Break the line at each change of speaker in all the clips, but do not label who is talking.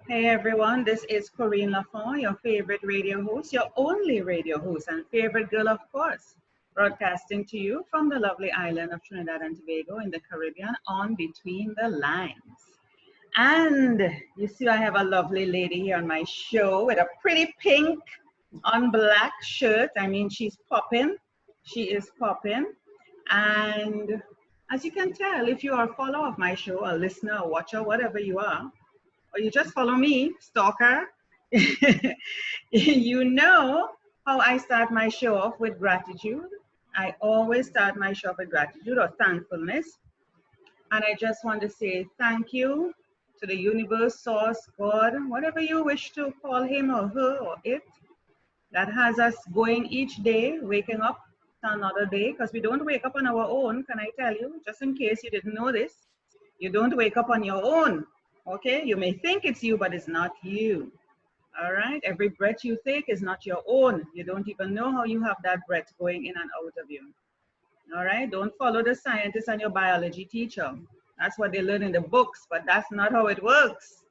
Hey everyone, this is Corinne Lafont, your favorite radio host, your only radio host, and favorite girl, of course, broadcasting to you from the lovely island of Trinidad and Tobago in the Caribbean on Between the Lines. And you see, I have a lovely lady here on my show with a pretty pink on black shirt. I mean, she's popping. She is popping. And as you can tell, if you are a follower of my show, a listener, a watcher, whatever you are, or you just follow me, stalker, you know how I start my show off with gratitude. I always start my show off with gratitude or thankfulness. And I just want to say thank you to the universe, source, God, whatever you wish to call him or her or it, that has us going each day, waking up to another day, because we don't wake up on our own, can I tell you, just in case you didn't know this, you don't wake up on your own, okay? You may think it's you, but it's not you, all right? Every breath you take is not your own. You don't even know how you have that breath going in and out of you, all right? Don't follow the scientist and your biology teacher. That's what they learn in the books, but that's not how it works,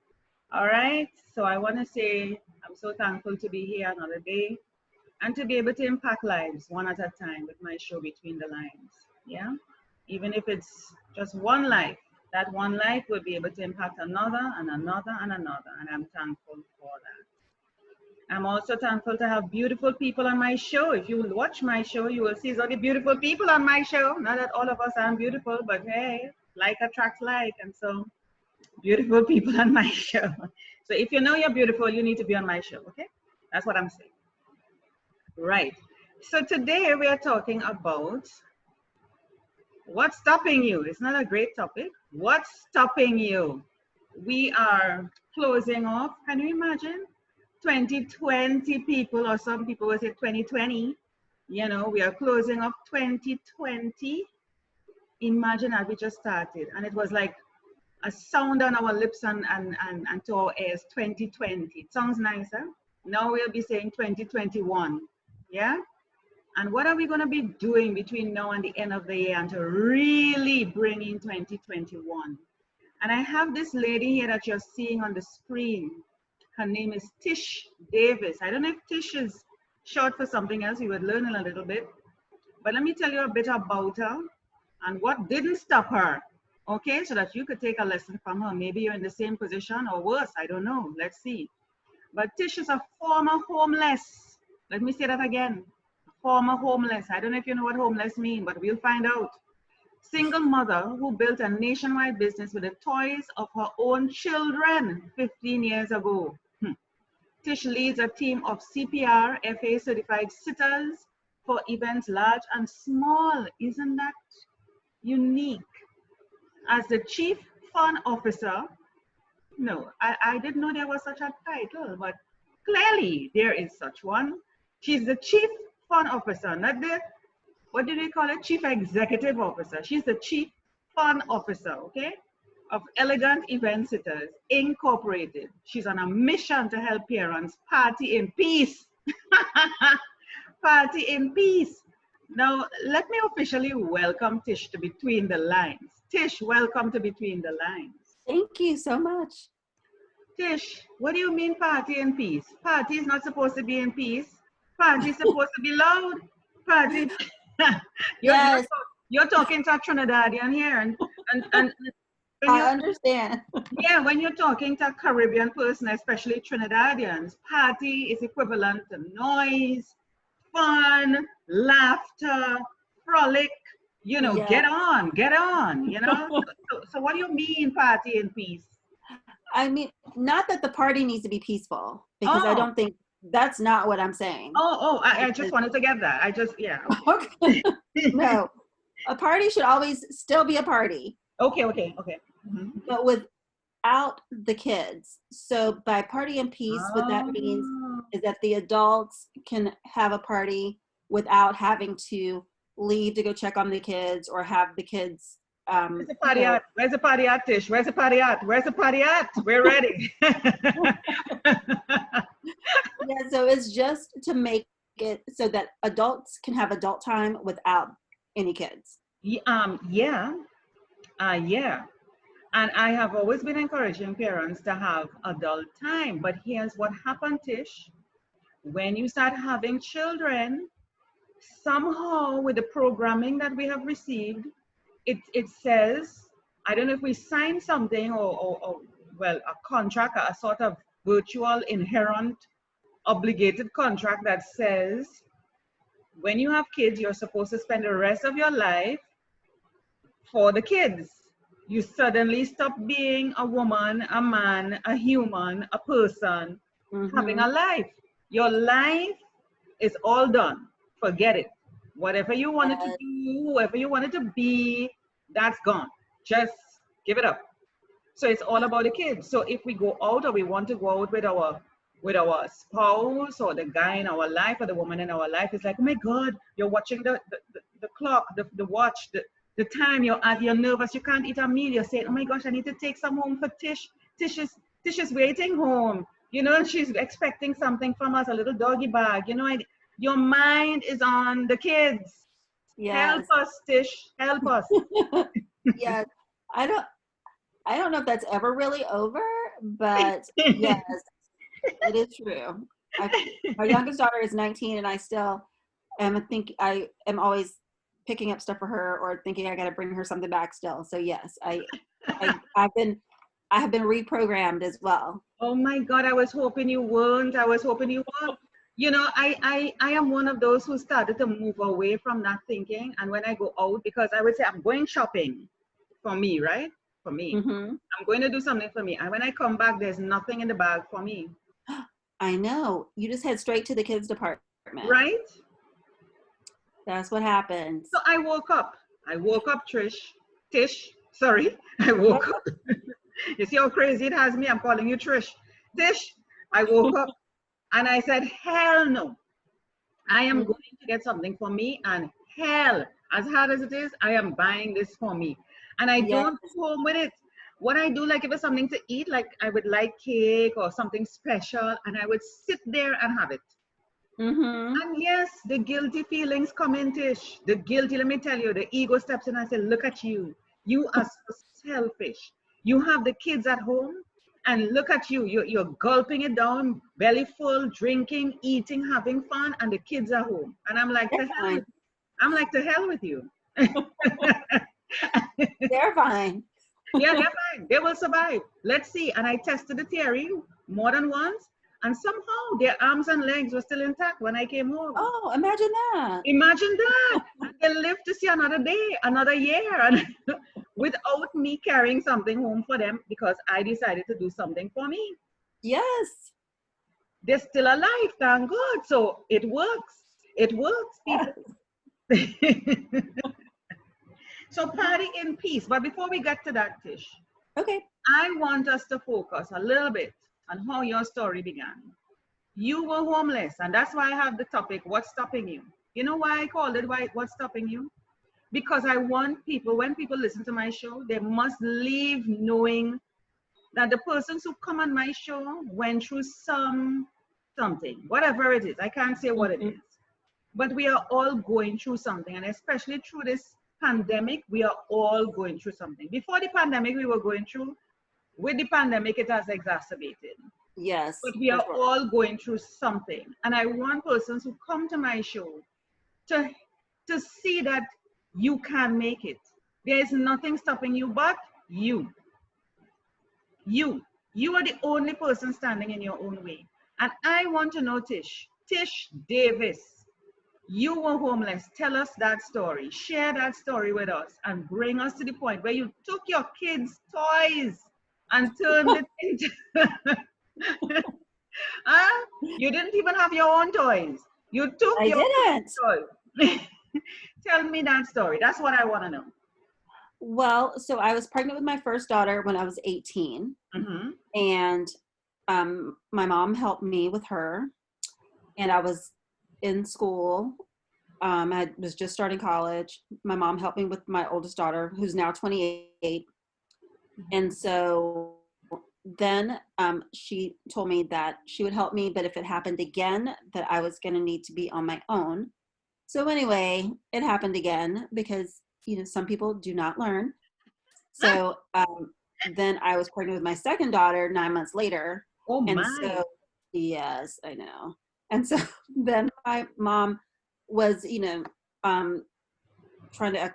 all right? So I want to say I'm so thankful to be here another day and to be able to impact lives one at a time with my show Between the Lines. Yeah, even if it's just one life, that one life will be able to impact another and another and another, and I'm thankful for that. I'm also thankful to have beautiful people on my show. If you will watch my show, you will see so many beautiful people on my show. Not that all of us are beautiful, but hey, like attracts like, and so beautiful people on my show. So if you know you're beautiful, you need to be on my show, okay? That's what I'm saying. Right. So today we are talking about what's stopping you. It's not a great topic. What's stopping you? We are closing off. Can you imagine? 2020 people, or some people will say 2020. You know, we are closing off 2020. Imagine that we just started. And it was like a sound on our lips and to our ears, 2020. It sounds nicer. Now we'll be saying 2021. Yeah? And what are we going to be doing between now and the end of the year and to really bring in 2021? And I have this lady here that you're seeing on the screen. Her name is Tish Davis. I don't know if Tish is short for something else. We would learn in a little bit. But let me tell you a bit about her and what didn't stop her. Okay, so that you could take a lesson from her. Maybe you're in the same position or worse. I don't know. Let's see. But Tish is a former homeless. Let me say that again. Former homeless. I don't know if you know what homeless mean, but we'll find out. Single mother who built a nationwide business with the toys of her own children 15 years ago. Tish leads a team of CPR, FA certified sitters for events large and small. Isn't that unique? As the chief fun officer, no, I didn't know there was such a title, but clearly there is such one. She's the chief fun officer, not the, what do they call it? Chief executive officer. She's the chief fun officer, okay, of Elegant Event Sitters Incorporated. She's on a mission to help parents party in peace. Party in peace. Now, let me officially welcome Tish to Between the Lines. Tish, welcome to Between the Lines.
Thank you so much.
Tish, what do you mean party in peace? Party is not supposed to be in peace. Party is supposed to be loud. Party.
Yes,
you're talking to a Trinidadian here. And when
I understand.
yeah, when you're talking to a Caribbean person, especially Trinidadians, party is equivalent to noise, fun, laughter, frolic, you know,
Yeah.
get on, you know. So what do you mean party in peace?
I mean, not that the party needs to be peaceful, because I
Oh,
don't think that's not what I'm saying.
I just wanted to get that. I just, yeah.
Okay. No, a party should always still be a party,
Okay. Mhm.
but without the kids. So by party in peace, what that means
Oh,
is that the adults can have a party without having to leave to go check on the kids or have the kids,
where's the party at? Where's the party at, Tish? Where's the party at? Where's the party at? We're ready.
Yeah, so it's just to make it so that adults can have adult time without any kids.
Yeah, yeah. And I have always been encouraging parents to have adult time. But here's what happened, Tish. When you start having children, somehow with the programming that we have received, it says, I don't know if we sign something or well, a contract, a sort of virtual inherent obligated contract that says when you have kids, you're supposed to spend the rest of your life for the kids. You suddenly stop being a woman, a man, a human, a person having a life. Your life is all done. Forget it. Whatever you wanted to
Yes.
do, whoever you wanted to be, that's gone. Just give it up. So it's all about the kids. So if we go out or we want to go out with our spouse or the guy in our life or the woman in our life, it's like, oh my God, you're watching the clock, the watch, the time, you're nervous, you can't eat a meal, you're saying, oh my gosh, I need to take some home for Tish. Tish is waiting home. You know, she's expecting something from us, a little doggy bag. You know, your mind is on the kids. Help
Yes.
us, Tish. Help us.
Yes. I don't I don't know if that's ever really over, but yes, it is true. My youngest daughter is 19, and I still I am always picking up stuff for her or thinking I got to bring her something back still. So yes, I have been reprogrammed as well.
Oh my God, I was hoping you weren't. I was hoping you weren't. You know, I am one of those who started to move away from that thinking. And when I go out, because I would say I'm going shopping for me, right? For me.
Hmm.
I'm going to do something for me. And when I come back, there's nothing in the bag for me.
I know. You just head straight to the kids department.
Right?
That's what happens.
So I woke up. I woke up, Tish, sorry. I woke up. You see how crazy it has me? I'm calling you Trish. Tish, I woke up and I said, hell no. I am going to get something for me, and hell, as hard as it is, I am buying this for me. And I
Yes.
don't go home with it. What I do, like if it's something to eat, like I would like cake or something special, and I would sit there and have it.
Mm-hmm.
And yes, the guilty feelings come in, Tish. The guilty, let me tell you, the ego steps in and says, look at you. You are so selfish. You have the kids at home, and look at you. You're gulping it down, belly full, drinking, eating, having fun, and the kids are home. And I'm like, to
They're
hell with
fine.
I'm like, to hell with you.
They're fine.
Yeah, they're fine. They will survive. Let's see. And I tested the theory more than once, and somehow their arms and legs were still intact when I came home.
Oh, imagine that.
Imagine that. And they live to see another day, another year, and without me carrying something home for them because I decided to do something for me.
Yes.
They're still alive, thank God. So it works. It works, people. So party in peace. But before we get to that, Tish,
Okay.
I want us to focus a little bit on how your story began. You were homeless, and that's why I have the topic, what's stopping you? You know why I called it, what's stopping you? Because I want people, when people listen to my show, they must leave knowing that the persons who come on my show went through something, whatever it is. I can't say what it
Mm-hmm.
is, but we are all going through something, and especially through this pandemic, we are all going through something. Before the pandemic, we were going through. With the pandemic, it has exacerbated.
Yes,
But we
for
are
sure.
all going through something, and I want persons who come to my show to to see that you can make it. There is nothing stopping you but you. You. You are the only person standing in your own way. And I want to know, Tish Davis, you were homeless. Tell us that story. Share that story with us and bring us to the point where you took your kids' toys and turned it into. Huh? You didn't even have your own toys. You took
I
your
didn't.
toys. Tell me that story. That's what I want to know.
Well, so I was pregnant with my first daughter when I was 18,
Mm-hmm.
and my mom helped me with her, and I was in school. I was just starting college. My mom helped me with my oldest daughter, who's now 28. And so then she told me that she would help me, but if it happened again, that I was going to need to be on my own. So anyway, it happened again because, some people do not learn. So then I was pregnant with my second daughter 9 months later.
Oh
And
my.
so, yes, I know. And so then my mom was, um,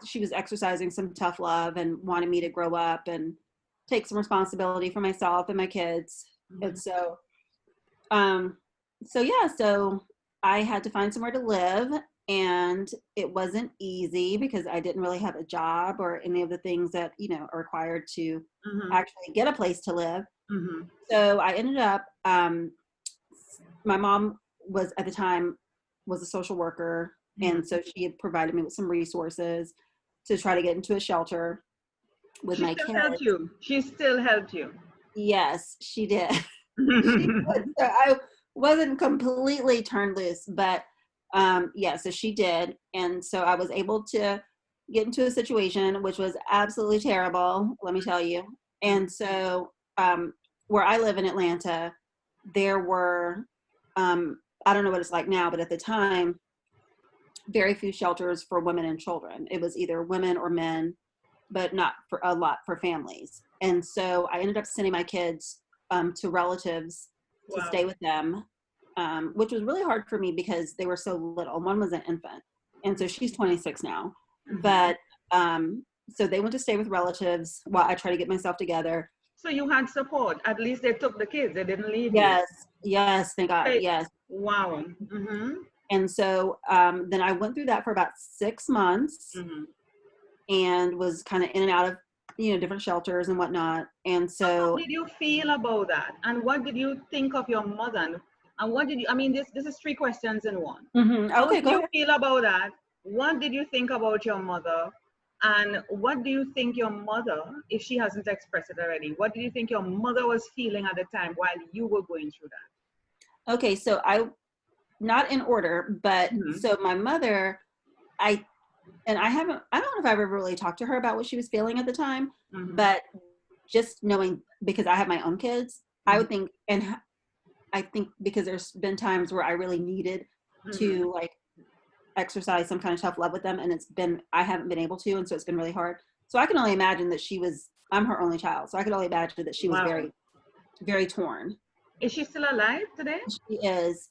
she was exercising some tough love and wanted me to grow up and take some responsibility for myself and my kids. And
Mhm.
um, so I had to find somewhere to live, and it wasn't easy because I didn't really have a job or any of the things that, are required to
Mhm.
actually get a place to live.
Mhm.
So I ended up, my mom was at the time was a social worker,
Mhm.
and so she had provided me with some resources to try to get into a shelter with
She
my
still helped
kids.
you. She still helped you.
Yes, she did. She did. So I wasn't completely turned loose, but yeah, so she did. And so I was able to get into a situation which was absolutely terrible, let me tell you. And so where I live in Atlanta, there were, I don't know what it's like now, but at the time, very few shelters for women and children. It was either women or men, but not for a lot for families. And so I ended up sending my kids to relatives to
Wow.
stay with them, which was really hard for me because they were so little. One was an infant, and so she's 26 now.
Mhm.
But so they went to stay with relatives while I try to get myself together.
So you had support. At least they took the kids. They didn't leave you.
Yes, yes, thank God,
Right.
yes.
Wow. Mm-hmm.
And so then I went through that for about 6 months
Mm-hmm.
and was kind of in and out of different shelters and whatnot. And
So how
so
did you feel about that? And what did you think of your mother? And what did you, I mean, this is three questions in one. How
okay,
did
go
you
ahead.
feel about that? What did you think about your mother? And what do you think your mother, if she hasn't expressed it already, what do you think your mother was feeling at the time while you were going through that?
Okay, so I not in order, but
Mm-hmm.
so my mother, I I don't know if I've ever really talked to her about what she was feeling at the time,
Mm-hmm.
but just knowing because I have my own kids, I
Mm-hmm.
would think, and I think because there's been times where I really needed
Mm-hmm.
to like exercise some kind of tough love with them, and I haven't been able to, and so it's been really hard. So I can only imagine that I'm her only child, so I can only imagine that she was
Wow.
very, very torn.
Is she still alive today?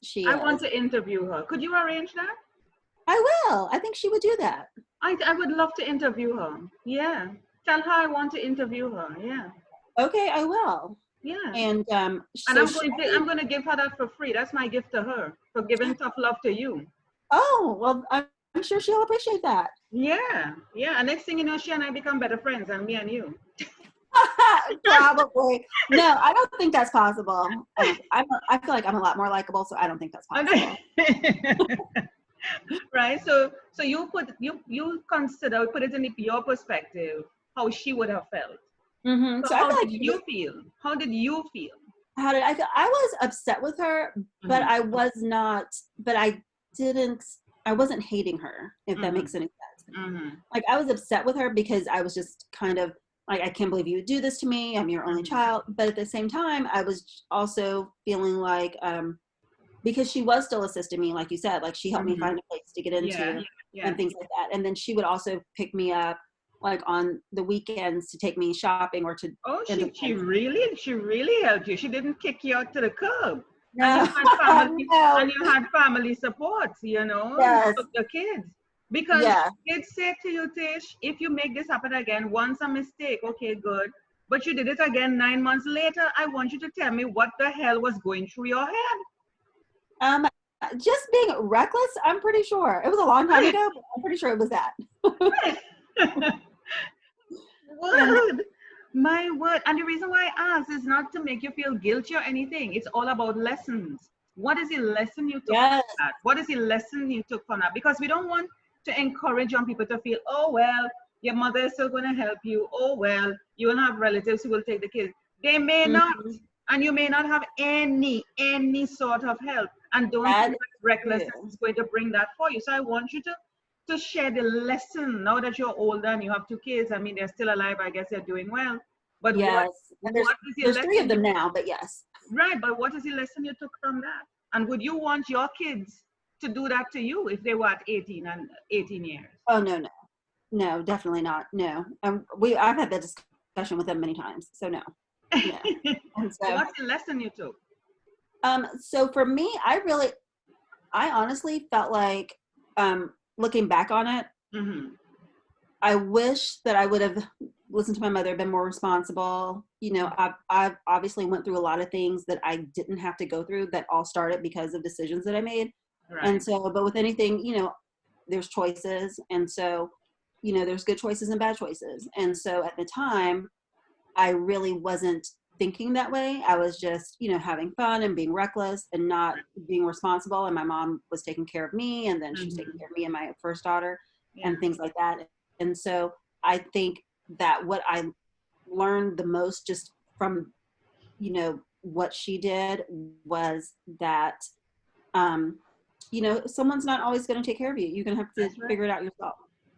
She
I want
is.
to interview her. Could you arrange that?
I will. I think she would do that.
I would love to interview her. Yeah. Tell her I want to interview her. Yeah.
Okay, I will.
Yeah.
And
And
so she,
I'm going to give her that for free. That's my gift to her for giving tough love to you.
oh, well, I'm sure she'll appreciate that.
Yeah. Yeah. And next thing you know, she and I become better friends, and me and you.
Probably. No, I don't think that's possible. I feel like I'm a lot more likable, so I don't think that's possible.
Right. So you consider put it in your perspective how she would have felt. So
So I
how
feel
did
like she was,
you feel? How did you feel?
how did I feel? I was upset with her, but
Mm-hmm.
I was not, but didn't, I wasn't hating her, if that
Mm-hmm.
makes any sense.
Mm-hmm.
Like I was upset with her because I was just kind of like, I can't believe you would do this to me. I'm your only
Mm-hmm.
child. But at the same time, I was also feeling like, because she was still assisting me, like you said, like she helped me
Mm-hmm.
find a place to get
Yeah.
into
Yeah.
and things like that. And then she would also pick me up like on the weekends to take me shopping or to
Oh,
entertain.
she really helped you. She didn't kick you out to the curb. And
No, no,
you had family support, you
yes,
took the kids. Because
yeah.
she did say to you, Tish, if you make this happen again, once a mistake, okay, good. But you did it again 9 months later. I want you to tell me what the hell was going through your
Um, just being reckless, I'm pretty sure. It was a long time
head.
ago, but I'm pretty sure it was that. And
Word. My word. And the reason why I ask is not to make you feel guilty or anything. It's all about lessons. What is the lesson you took from
yes,
that? What is the lesson you took from that? Because we don't want to encourage young people to feel, oh, well, your mother is still going to help you. Oh, well, you will have relatives who will take the kids. They may not.
mhm,
And you may not have any sort of help. And don't
that
think
is
that recklessness
true.
is going to bring that for you. So I want you to share the lesson now that you're older and you have two kids. I mean, they're still alive. I guess they're doing well. But
Yes, and
what is the
there's three of
lesson
them now, but yes.
right? But what is the lesson you took from that? And would you want your kids to do that to you if they were at 18 and 18 years?
Oh no, no, no, definitely not. No, I've had that discussion discussion with them many times. So no. Yeah. And
So
so,
what's the lesson you took?
so for me, I honestly felt like, looking back on it,
Mm-hmm.
I wish that I would have listened to my mother, been more responsible. You know, I've obviously went through a lot of things that I didn't have to go through, that all started because of decisions that I made. And
Right.
so, but with anything, you know, there's choices. And so, you know, there's good choices and bad choices. And so at the time, I really wasn't thinking that way. I was just, you know, having fun and being reckless and not being responsible. And my mom was taking care of me, and then she was taking
Mm-hmm.
care of me and my first daughter
Yeah.
and things like that. And so I think that what I learned the most just from, you know, what she did was that, um, you know, someone's not always going to take care of you. You're going to have to
That's right.
figure it out yourself.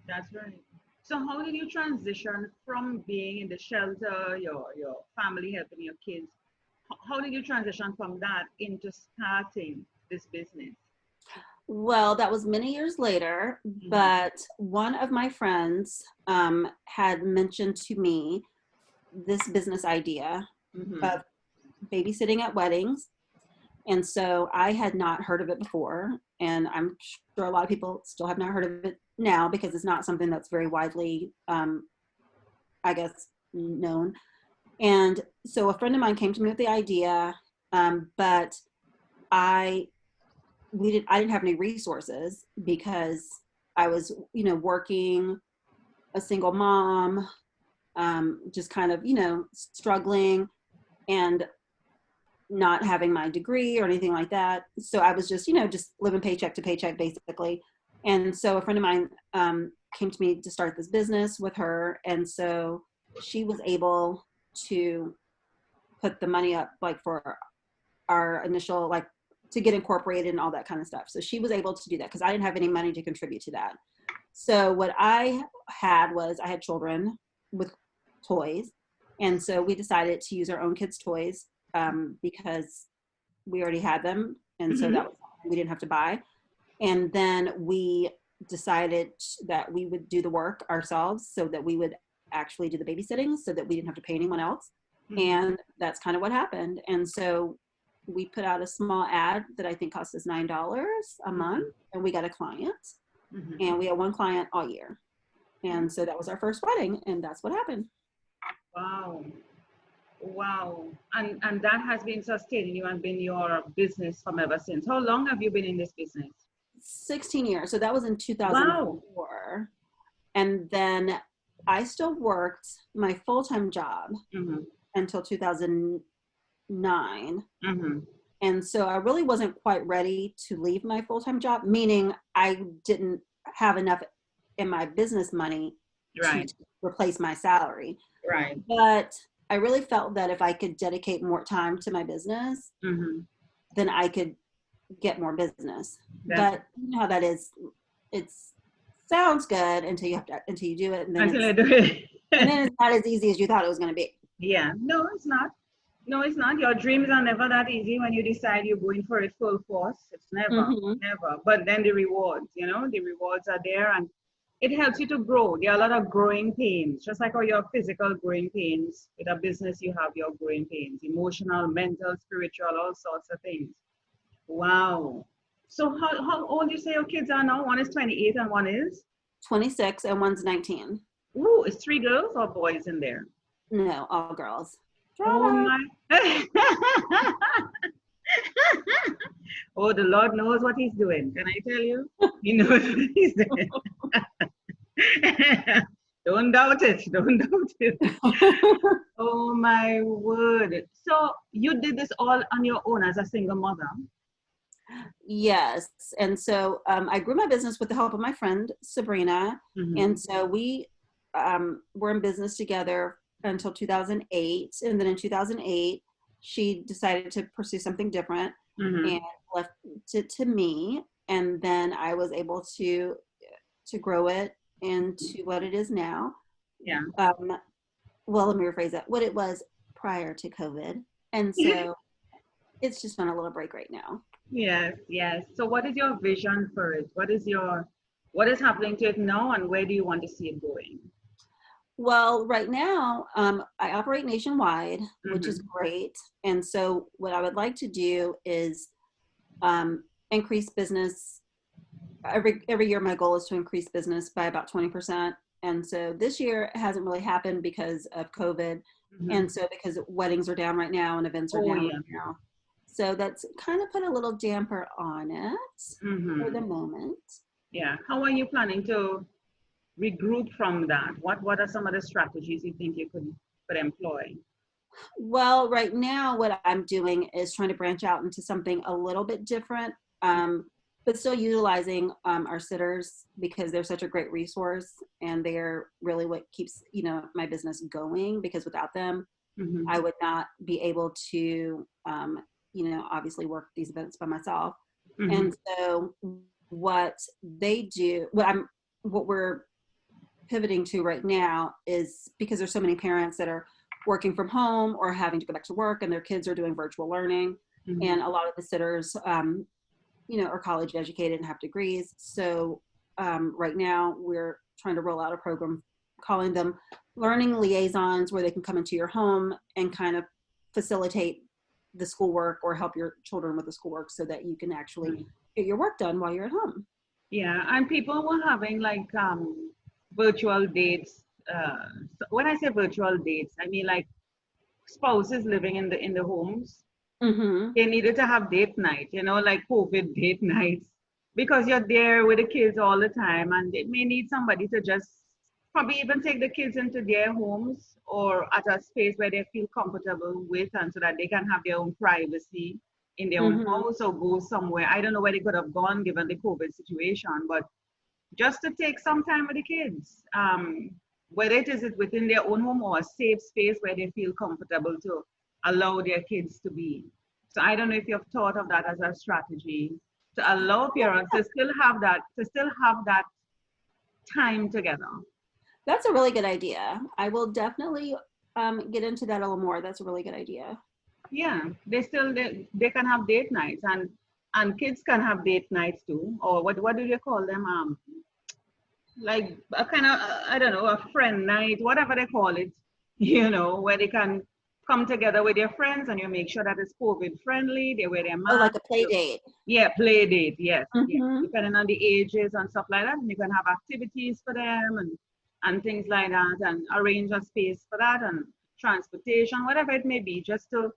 That's right. So how did you transition from being in the shelter, your family helping your kids? How did you transition from that into starting this business?
Well, that was many years later,
Mm-hmm.
but one of my friends, had mentioned to me this business idea
Mm-hmm.
of babysitting at weddings. And so I had not heard of it before. And I'm sure a lot of people still have not heard of it now, because it's not something that's very widely, I guess, known. And so a friend of mine came to me with the idea, but I I didn't have any resources because I was, you know, working, a single mom, just kind of, you know, struggling and not having my degree or anything like that. So I was just, you know, just living paycheck to paycheck basically. And so a friend of mine, came to me to start this business with her. And so she was able to put the money up, like for our initial, like, to get incorporated and all that kind of stuff. So she was able to do that because I didn't have any money to contribute to that. So what I had was, I had children with toys. And so we decided to use our own kids' toys, because we already had them. And so
Mm-hmm.
that was something we didn't have to buy. And then we decided that we would do the work ourselves, so that we would actually do the babysitting, so that we didn't have to pay anyone else.
Mm-hmm.
And that's kind of what happened. And so we put out a small ad that I think cost us $9 a month,
Mm-hmm.
and we got a client.
Mm-hmm.
And we had one client all year. And so that was our first wedding, and that's what happened.
Wow. Wow. And that has been sustaining you and been your business from ever since. How long have you been in this business?
16 years. So that was in
Wow.
2004. And then I still worked my full-time job
Mm-hmm.
until 2009.
Mm-hmm.
And so I really wasn't quite ready to leave my full-time job, meaning I didn't have enough in my business money to
Right.
replace my salary.
Right.
But I really felt that if I could dedicate more time to my business,
Mm-hmm.
then I could get more business.
That's
But you know how that is. It's sounds good until you do it, and then
until I do it.
it's not as easy as you thought it was going to be.
Yeah. No, it's not. No, it's not. Your dreams are never that easy when you decide you're going for it full force. It's never,
Hmm.
never. But then the rewards, you know, the rewards are there and it helps you to grow. There are a lot of growing pains, just like all your physical growing pains. With a business, you have your growing pains, emotional, mental, spiritual, all sorts of things. Wow. So how old you say your kids are now? One is 28 and one is?
26 and one's 19.
Ooh, is three girls or boys in there?
No, all girls.
Oh
Drama.
my. Oh, the Lord knows what He's doing. Can I tell you? He knows what He's doing. Don't doubt it. Don't doubt it. Oh my word. So you did this all on your own as a single mother?
Yes. And so, I grew my business with the help of my friend, Sabrina.
Mm-hmm.
And so we, were in business together until 2008. And then in 2008, she decided to pursue something different
Mm-hmm.
and left it to me. And then I was able to grow it into what it is now.
Yeah.
Um, well, let me rephrase that. What it was prior to COVID. And so it's just on a little break right now.
Yes, yes. So what is your vision for it? What is happening to it now and where do you want to see it going?
Well, right now, I operate nationwide, which is
Mm-hmm.
great. And so what I would like to do is increase business. Every year, my goal is to increase business by about 20%. And so this year it hasn't really happened because of COVID.
Mm-hmm.
And so because weddings are down right now and events are
Oh
down
yeah.
right now. So that's kind of put a little damper on it for the
Mm-hmm.
moment.
Yeah. How are you planning to regroup from that? What are some of the strategies you think you could employ?
Well, right now, what I'm doing is trying to branch out into something a little bit different, but still utilizing our sitters because they're such a great resource and they're really what keeps my business going. Because without them,
Mm-hmm.
I would not be able to obviously work these events by myself.
Mm-hmm.
And so, what they do, what we're pivoting to right now is because there's so many parents that are working from home or having to go back to work and their kids are doing virtual learning,
Mm-hmm.
and a lot of the sitters are college educated and have degrees. So right now we're trying to roll out a program calling them learning liaisons, where they can come into your home and kind of facilitate the schoolwork or help your children with the schoolwork so that you can actually get your work done while you're at home.
Yeah, and people were having like virtual dates. So when I say virtual dates, I mean like spouses living in the homes.
Mm-hmm.
They needed to have date night, like COVID date nights, because you're there with the kids all the time, and they may need somebody to just probably even take the kids into their homes or at a space where they feel comfortable with, and so that they can have their own privacy in their own
Mm-hmm.
house or go somewhere. I don't know where they could have gone given the COVID situation, but just to take some time with the kids, whether it is within their own home or a safe space where they feel comfortable to allow their kids to be. So I don't know if you've thought of that as a strategy to allow parents to still have that time together.
That's a really good idea. I will definitely get into that a little more. That's a really good idea.
Yeah, they can have date nights, and kids can have date nights too, or what do they call them? Like a kind of I don't know, a friend night, whatever they call it, where they can come together with their friends and you make sure that it's COVID friendly. They wear their
Oh, like
masks.
a play date.
Yeah, play date. Yes, yes.
Mm-hmm.
Depending on the ages and stuff like that, and you can have activities for them and things like that, and arrange a space for that and transportation, whatever it may be, just to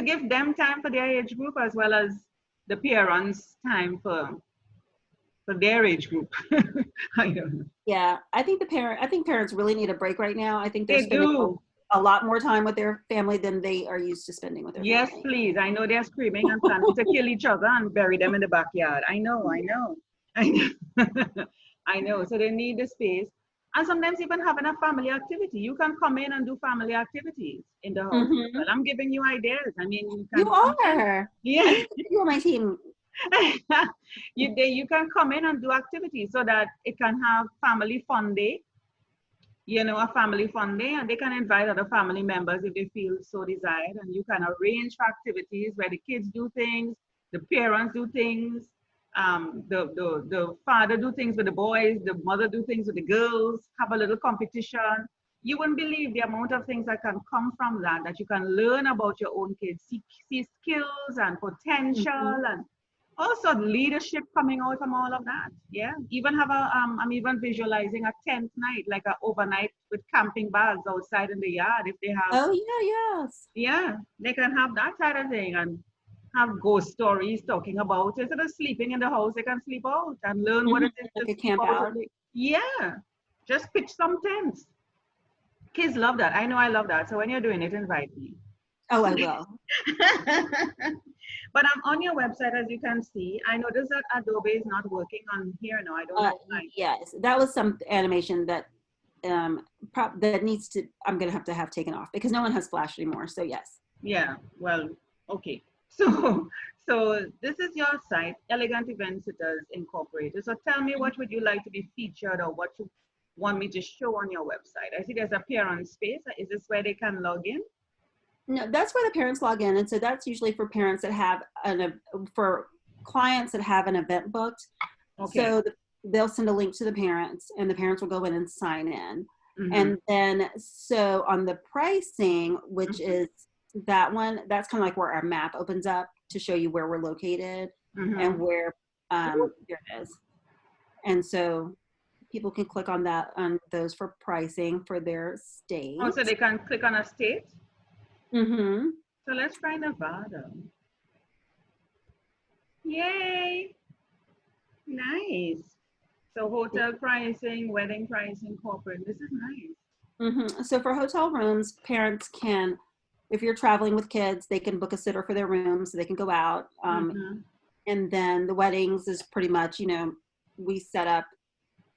give them time for their age group as well as the parents time for their age group. I don't know.
Yeah, I think parents really need a break right now. I think they're
They
spending
do.
a lot more time with their family than they are used to spending with their
Yes,
family.
please. I know they're screaming and planning to kill each other and bury them in the backyard. I know, I know, I know. I know. So they need the space. And sometimes even having a family activity. You can come in and do family activities in the house as
Mm-hmm.
well. I'm giving you ideas. I mean, you
You
can come in.
are. I
Yeah.
need you on my team.
You can come in and do activities so that it can have family fun day, a family fun day, and they can invite other family members if they feel so desired. And you can arrange for activities where the kids do things, the parents do things, the father do things with the boys, the mother do things with the girls, have a little competition. You wouldn't believe the amount of things that can come from that you can learn about your own kids, see skills and potential
Mm-hmm.
and also leadership coming out from all of that. Yeah, even have I'm even visualizing a tent night, like a overnight with camping bags outside in the yard. If they have,
Oh yeah, yes.
yeah, they can have that kind of thing and have ghost stories talking about instead of sleeping in the house, they can sleep out and learn what
Mm-hmm.
it is to
Like a
sleep
camp
out
out.
in the, yeah, just pitch some tents. Kids love that. I know I love that. So when you're doing it, invite me.
Oh, I will.
But I'm on your website, as you can see. I noticed that Adobe is not working on here now. I don't
Uh,
know why.
yes, that was some animation that that needs to. I'm gonna have to have taken off because no one has Flash anymore. So yes.
Yeah, well, okay. So, so this is your site, Elegant Event Sitters Incorporated. So tell me, what would you like to be featured or what you want me to show on your website? I see there's a parent space. Is this where they can log in?
No, that's where the parents log in, and so that's usually for parents that have for clients that have an event booked.
Okay.
So they'll send a link to the parents, and the parents will go in and sign in.
Mm-hmm.
And then, so on the pricing, which
Mm-hmm.
is that one, that's kind of like where our map opens up to show you where we're located and
Mm-hmm.
where, here it is. And so people can click on that, on those for pricing for their
Oh,
state.
so they can click on a state.
Mm-hmm.
So let's try Nevada. Yay! Nice. So hotel pricing, wedding pricing, corporate. This is nice.
Mm-hmm. So for hotel rooms, parents can, if you're traveling with kids, they can book a sitter for their room so they can go out.
Mm-hmm.
And then the weddings is pretty much, we set up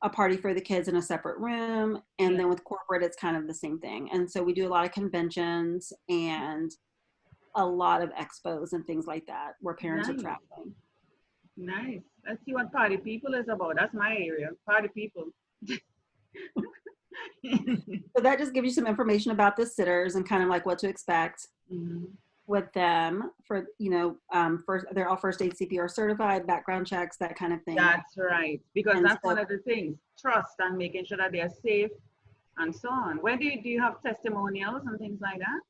a party for the kids in a separate room. And
Yeah.
then with corporate, it's kind of the same thing. And so we do a lot of conventions and a lot of expos and things like that where parents are
Nice.
traveling.
Nice. Let's see what party people is about. That's my area. Party people.
So that just gives you some information about the sitters and kind of like what to expect
Mhm.
with them for, first, they're all first aid CPR certified, background checks, that kind of thing.
That's right. Because
And
that's
so
one of the things. Trust and making sure that they're safe and so on. Where do you have testimonials and things like that?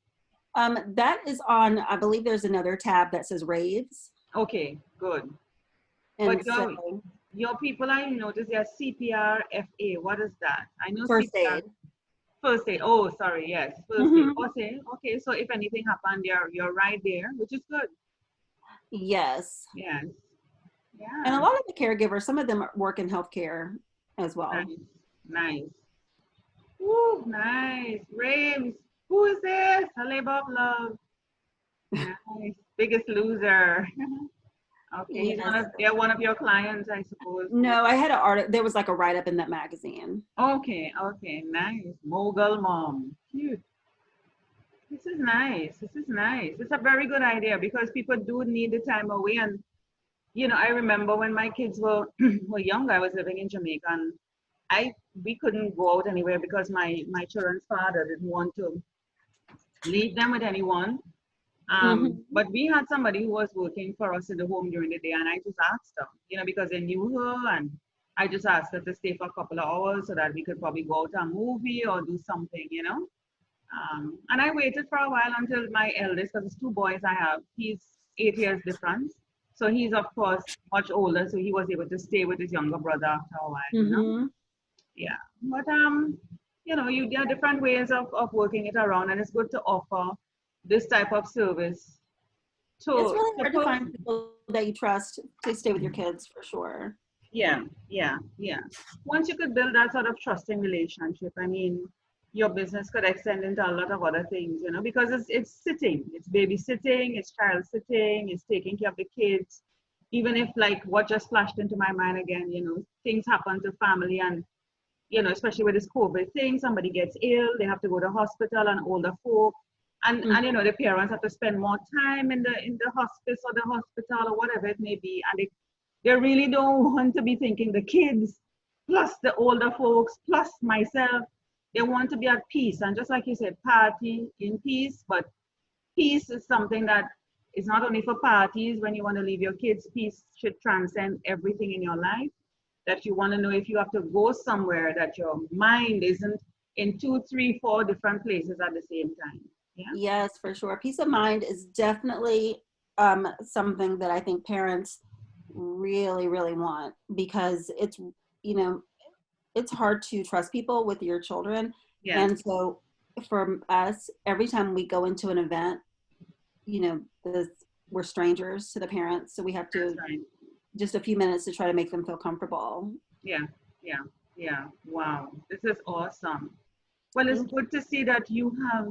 that is on, I believe there's another tab that says raves.
Okay, good. But
And so
your people I notice they're CPR FA. What is that? I know
first
CPR
aid.
first aid. Oh, sorry, yes, first aid.
Hmm.
Okay, okay. So if anything happened, you're right there, which is good.
Yes.
Yes.
And a
Yeah.
lot of the caregivers, some of them work in healthcare as well.
Nice. Nice. Woo, nice. Raves. Who is this? A labor of love. Nice. Biggest loser. Okay,
Yes.
they're one of your clients, I suppose.
No, I had an article. There was like a write up in that magazine.
Okay, okay, nice. Mogul mom. Cute. This is nice. This is nice. It's a very good idea because people do need the time away. And I remember when my kids were were young, I was living in Jamaica, and I we couldn't go out anywhere because my children's father didn't want to leave them with anyone.
Hmm.
But we had somebody who was working for us in the home during the day, and I just asked her, because they knew her, and I just asked her to stay for a couple of hours so that we could probably go out to a movie or do something. And I waited for a while until my eldest, because it's two boys I have, he's 8 years difference. So he's, of course, much older, so he was able to stay with his younger brother after a while.
Hmm.
Yeah. But, there are different ways of working it around, and it's good to offer this type of service
It's
to,
really
to
hard to find
person.
people that you trust to stay with your kids for sure.
Yeah, yeah, yeah. Once you could build that sort of trusting relationship, I mean, your business could extend into a lot of other things, because it's sitting, it's babysitting, it's child sitting, it's taking care of the kids. Even if like what just flashed into my mind again, things happen to family and especially with this COVID thing, somebody gets ill, they have to go to hospital and older folk. And
Mhm.
the parents have to spend more time in the hospice or the hospital or whatever it may be. And they really don't want to be thinking the kids, plus the older folks, plus myself. They want to be at peace. And just like you said, party in peace, but peace is something that is not only for parties when you want to leave your kids, peace should transcend everything in your life. That you want to know if you have to go somewhere, that your mind isn't in two, three, four different places at the same time. Yeah.
Yes, for sure. Peace of mind is definitely something that I think parents really, really want because you know, it's hard to trust people with your children.
Yes.
And so for us, every time we go into an event, this, we're strangers to the parents. So we have
That's
to
right.
just a few minutes to try to make them feel comfortable.
Yeah. Yeah. Yeah. Wow. This is awesome. Well, it's
Thank
good to see that you have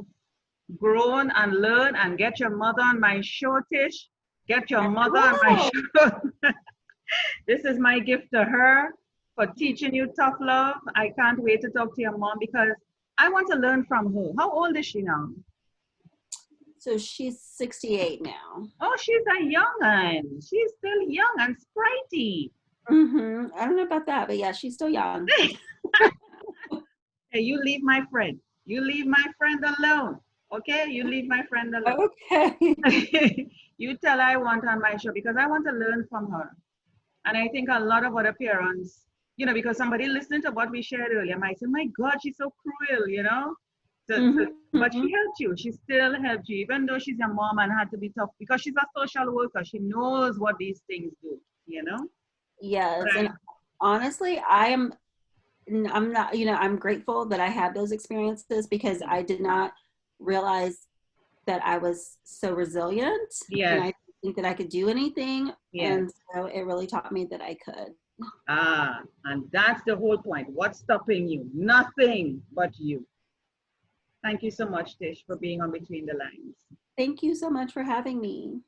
grown and learned and get your mother on my show, Tish. Get your
you. I
mother on my
will.
show. This is my gift to her for teaching you tough love. I can't wait to talk to your mom because I want to learn from her. How old is she now?
So she's 68 now.
Oh, she's a young one. She's still young and sprightly.
I don't know about that, but yeah, she's still young.
Hey, you leave my friend. You leave my friend alone. Okay? You leave my friend alone.
Okay.
You tell her I want her on my show because I want to learn from her. And I think a lot of other parents, because somebody listening to what we shared earlier might say, my God, she's so cruel, but
Mm-hmm.
she helped you. She still helped you, even though she's your mom and had to be tough because she's a social worker. She knows what these things do.
Yes,
But
and honestly, I'm not, I'm grateful that I had those experiences because I did not realize that I was so resilient and
yes,
I didn't think that I could do anything.
yes.
And so it really taught me that I could.
And that's the whole point. What's stopping you? Nothing but you. Thank you so much, Tish, for being on Between the Lines.
Thank you so much for having me.